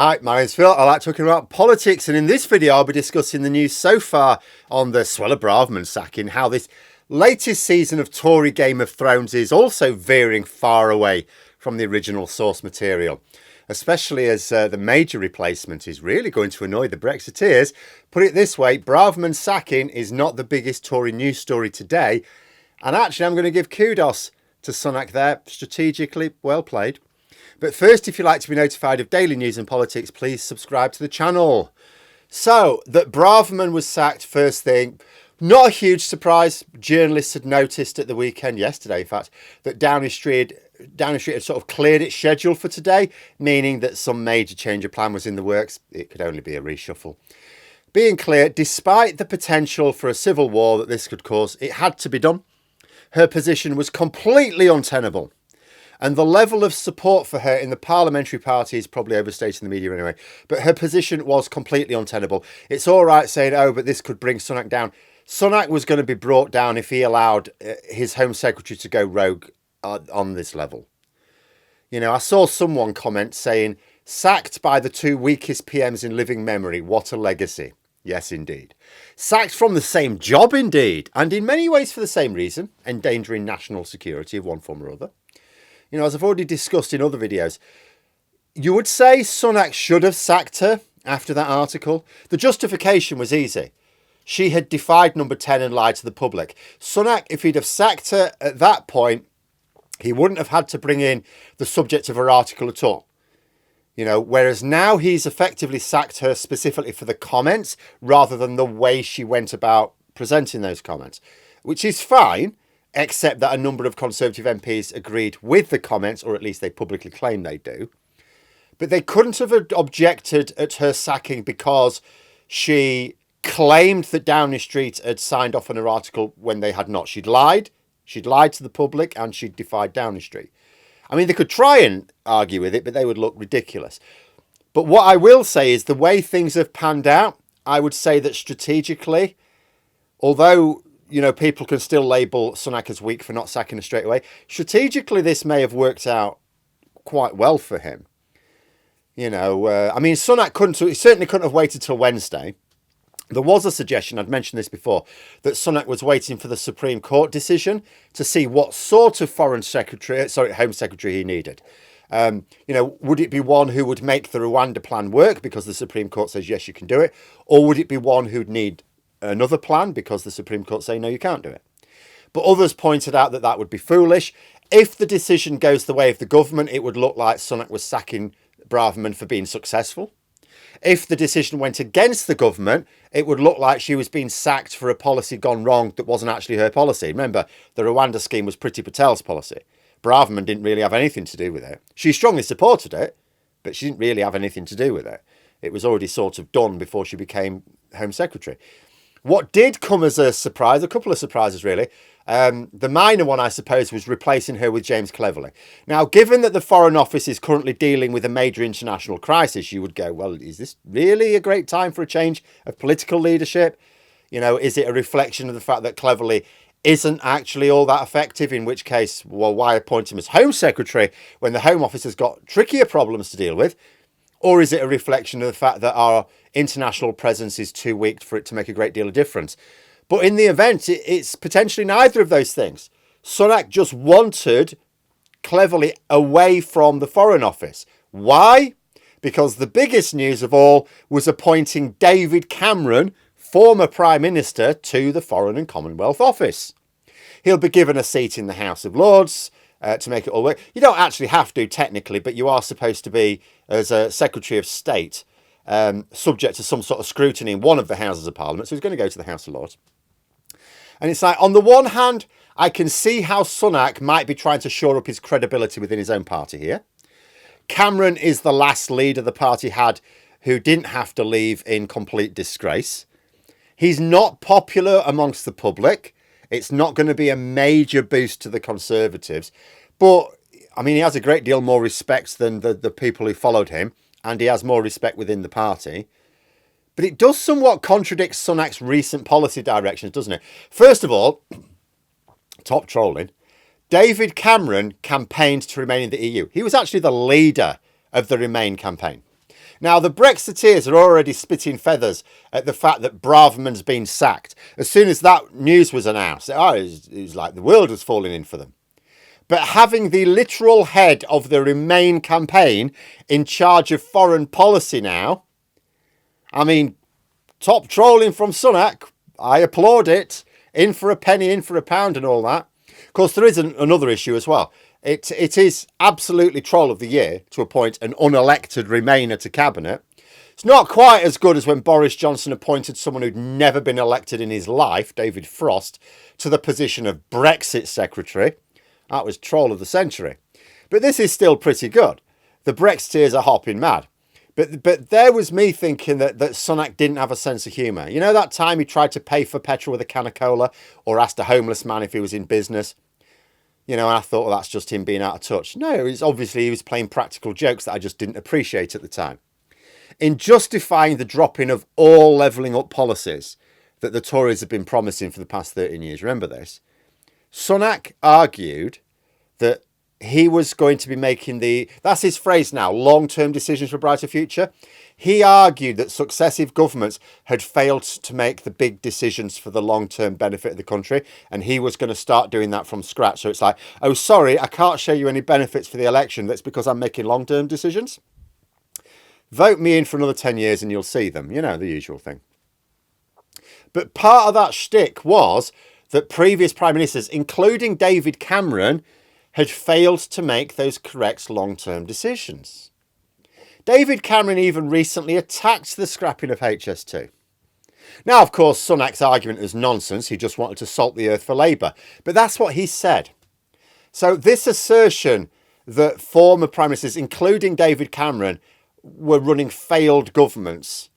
Hi, my name's Phil. I like talking about politics, and in this video I'll be discussing the news so far on the Suella Braverman sacking, how this latest season of Tory Game of Thrones is also veering far away from the original source material, especially as the major replacement is really going to annoy the Brexiteers. Put it this way, Braverman's sacking is not the biggest Tory news story today, and actually I'm going to give kudos to Sunak there, strategically well played. But first, if you'd like to be notified of daily news and politics, please subscribe to the channel. So, that Braverman was sacked first thing, not a huge surprise. Journalists had noticed at the weekend, yesterday in fact, that Downing Street had sort of cleared its schedule for today, meaning that some major change of plan was in the works. It could only be a reshuffle. Being clear, despite the potential for a civil war that this could cause, it had to be done. Her position was completely untenable. And the level of support for her in the parliamentary party is probably overstated in the media anyway. But her position was completely untenable. It's all right saying, oh, but this could bring Sunak down. Sunak was going to be brought down if he allowed his Home Secretary to go rogue on this level. You know, I saw someone comment saying, sacked by the two weakest PMs in living memory. What a legacy. Yes, indeed. Sacked from the same job, indeed. And in many ways for the same reason, endangering national security of one form or other. You know, as I've already discussed in other videos, you would say Sunak should have sacked her after that article. The justification was easy. She had defied number 10 and lied to the public. Sunak, if he'd have sacked her at that point, he wouldn't have had to bring in the subject of her article at all. You know, whereas now he's effectively sacked her specifically for the comments rather than the way she went about presenting those comments, which is fine. Except that a number of Conservative MPs agreed with the comments, or at least they publicly claim they do. But they couldn't have objected at her sacking because she claimed that Downing Street had signed off on her article when they had not. She'd lied. She'd lied to the public and she'd defied Downing Street. I mean, they could try and argue with it, but they would look ridiculous. But what I will say is the way things have panned out, I would say that strategically, although you know, people can still label Sunak as weak for not sacking her straight away. Strategically, this may have worked out quite well for him. You know, I mean, Sunak he certainly couldn't have waited till Wednesday. There was a suggestion, I'd mentioned this before, that Sunak was waiting for the Supreme Court decision to see what sort of Home Secretary he needed. You know, would it be one who would make the Rwanda plan work because the Supreme Court says, yes, you can do it? Or would it be one who'd need another plan because the Supreme Court say no, you can't do it? But others pointed out that that would be foolish. If the decision goes the way of the government, it would look like Sunak was sacking Braverman for being successful. If the decision went against the government, it would look like she was being sacked for a policy gone wrong that wasn't actually her policy. Remember, the Rwanda scheme was Priti Patel's policy. Braverman didn't really have anything to do with it. She strongly supported it, but she didn't really have anything to do with it. It was already sort of done before she became Home Secretary. What did come as a surprise, a couple of surprises really, the minor one I suppose was replacing her with James Cleverly. Now, given that the Foreign Office is currently dealing with a major international crisis, you would go, well, is this really a great time for a change of political leadership? You know, is it a reflection of the fact that Cleverly isn't actually all that effective, in which case, well, why appoint him as Home Secretary when the Home Office has got trickier problems to deal with? Or is it a reflection of the fact that our international presence is too weak for it to make a great deal of difference? But in the event, it's potentially neither of those things. Sunak just wanted Cleverly away from the Foreign Office. Why? Because the biggest news of all was appointing David Cameron, former Prime Minister, to the Foreign and Commonwealth Office. He'll be given a seat in the House of Lords, to make it all work. You don't actually have to technically, but you are supposed to be, as a Secretary of State, subject to some sort of scrutiny in one of the Houses of Parliament. So he's going to go to the House of Lords. And it's like, on the one hand, I can see how Sunak might be trying to shore up his credibility within his own party here. Cameron is the last leader the party had who didn't have to leave in complete disgrace. He's not popular amongst the public. It's not going to be a major boost to the Conservatives. But, I mean, he has a great deal more respect than the people who followed him. And he has more respect within the party. But it does somewhat contradict Sunak's recent policy directions, doesn't it? First of all, top trolling, David Cameron campaigned to remain in the EU. He was actually the leader of the Remain campaign. Now, the Brexiteers are already spitting feathers at the fact that Braverman's been sacked. As soon as that news was announced, it was like the world was falling in for them. But having the literal head of the Remain campaign in charge of foreign policy now, I mean, top trolling from Sunak. I applaud it. In for a penny, in for a pound and all that. Of course, there is another issue as well. It is absolutely troll of the year to appoint an unelected Remainer to cabinet. It's not quite as good as when Boris Johnson appointed someone who'd never been elected in his life, David Frost, to the position of Brexit Secretary. That was troll of the century. But this is still pretty good. The Brexiteers are hopping mad. But there was me thinking that Sunak didn't have a sense of humour. You know that time he tried to pay for petrol with a can of cola or asked a homeless man if he was in business? You know, and I thought, well, that's just him being out of touch. No, it's obviously he was playing practical jokes that I just didn't appreciate at the time. In justifying the dropping of all levelling up policies that the Tories have been promising for the past 13 years, remember this, Sunak argued that he was going to be making that's his phrase now, long-term decisions for a brighter future. He argued that successive governments had failed to make the big decisions for the long-term benefit of the country, and he was going to start doing that from scratch. So it's like, oh, sorry, I can't show you any benefits for the election. That's because I'm making long-term decisions. Vote me in for another 10 years and you'll see them. You know, the usual thing. But part of that shtick was that previous prime ministers, including David Cameron, had failed to make those correct long-term decisions. David Cameron even recently attacked the scrapping of HS2. Now, of course, Sunak's argument is nonsense. He just wanted to salt the earth for Labour. But that's what he said. So this assertion that former prime ministers, including David Cameron, were running failed governments.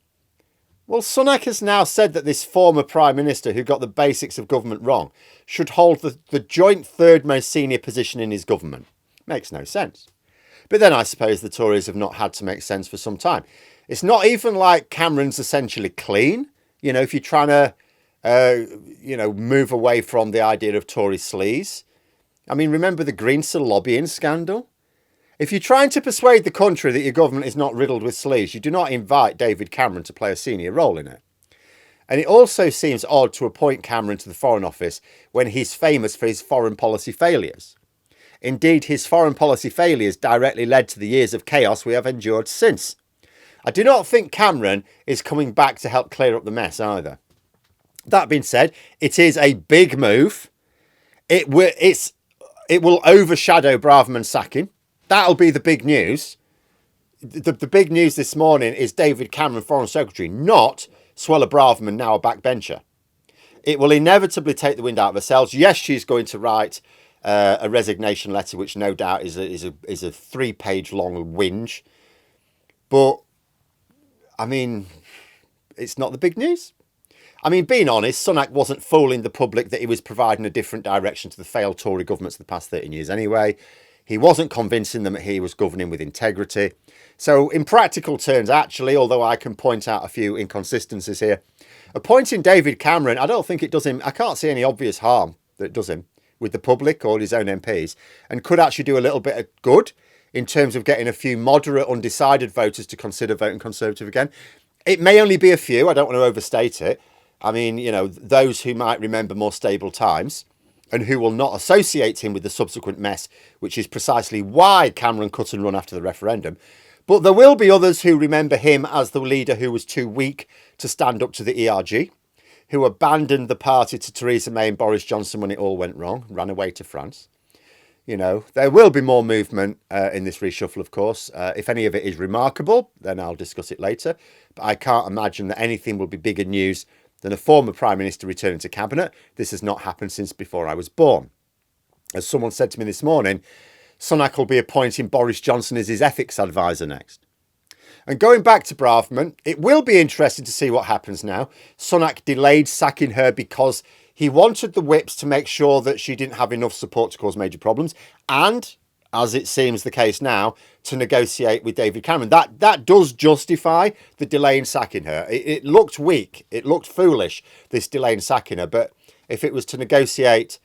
Well, Sunak has now said that this former prime minister who got the basics of government wrong should hold the joint third most senior position in his government. Makes no sense. But then I suppose the Tories have not had to make sense for some time. It's not even like Cameron's essentially clean. You know, if you're trying to, move away from the idea of Tory sleaze. I mean, remember the Greensill lobbying scandal? If you're trying to persuade the country that your government is not riddled with sleaze, you do not invite David Cameron to play a senior role in it. And it also seems odd to appoint Cameron to the Foreign Office when he's famous for his foreign policy failures. Indeed, his foreign policy failures directly led to the years of chaos we have endured since. I do not think Cameron is coming back to help clear up the mess either. That being said, it is a big move. It will overshadow Braverman's sacking. That'll be the big news. The big news this morning is David Cameron, Foreign Secretary, not Suella Braverman, now a backbencher. It will inevitably take the wind out of her sails. Yes, she's going to write a resignation letter, which no doubt is a 3-page long whinge. But, I mean, it's not the big news. I mean, being honest, Sunak wasn't fooling the public that he was providing a different direction to the failed Tory governments of the past 13 years anyway. He wasn't convincing them that he was governing with integrity. So in practical terms, actually, although I can point out a few inconsistencies here, appointing David Cameron, I don't think it does him. I can't see any obvious harm that it does him with the public or his own MPs, and could actually do a little bit of good in terms of getting a few moderate, undecided voters to consider voting Conservative again. It may only be a few. I don't want to overstate it. I mean, you know, those who might remember more stable times and who will not associate him with the subsequent mess, which is precisely why Cameron cut and run after the referendum. But there will be others who remember him as the leader who was too weak to stand up to the ERG, who abandoned the party to Theresa May and Boris Johnson when it all went wrong, ran away to France. You know, there will be more movement in this reshuffle, of course. If any of it is remarkable, then I'll discuss it later. But I can't imagine that anything will be bigger news than a former Prime Minister returning to Cabinet. This has not happened since before I was born. As someone said to me this morning, Sunak will be appointing Boris Johnson as his ethics advisor next. And going back to Braverman, it will be interesting to see what happens now. Sunak delayed sacking her because he wanted the whips to make sure that she didn't have enough support to cause major problems. And, as it seems the case now, to negotiate with David Cameron. That does justify the delay in sacking her. It looked weak. It looked foolish, this delay in sacking her. But if it was to negotiate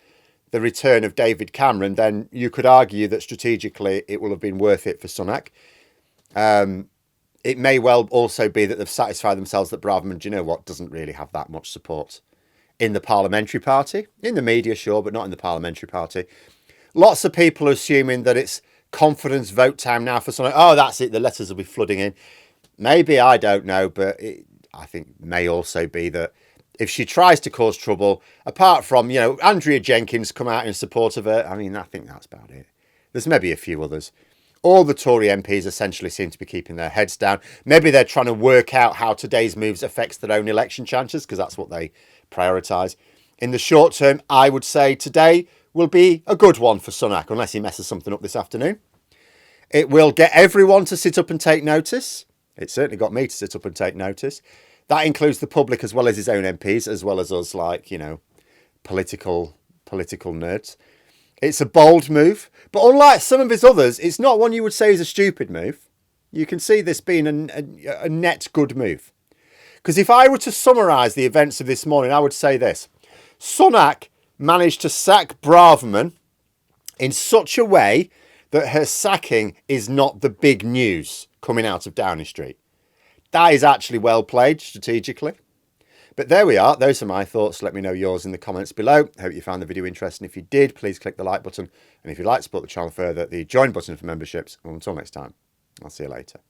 the return of David Cameron, then you could argue that strategically it will have been worth it for Sunak. it may well also be that they've satisfied themselves that Braverman, do you know what, doesn't really have that much support in the parliamentary party. In the media, sure, but not in the parliamentary party. Lots of people are assuming that it's confidence vote time now for something. Oh, that's it. The letters will be flooding in. Maybe, I don't know, but I think may also be that if she tries to cause trouble, apart from, you know, Andrea Jenkins come out in support of her, I mean, I think that's about it. There's maybe a few others. All the Tory MPs essentially seem to be keeping their heads down. Maybe they're trying to work out how today's moves affects their own election chances, because that's what they prioritise. In the short term, I would say today will be a good one for Sunak, unless he messes something up this afternoon. It will get everyone to sit up and take notice. It certainly got me to sit up and take notice. That includes the public as well as his own MPs, as well as us, like, you know, political nerds. It's a bold move, but unlike some of his others, it's not one you would say is a stupid move. You can see this being a net good move. Because if I were to summarise the events of this morning, I would say this. Sunak managed to sack Braverman in such a way that her sacking is not the big news coming out of Downing Street. That is actually well played strategically. But there we are. Those are my thoughts. Let me know yours in the comments below. Hope you found the video interesting. If you did, please click the like button. And if you'd like to support the channel further, the join button for memberships. And until next time, I'll see you later.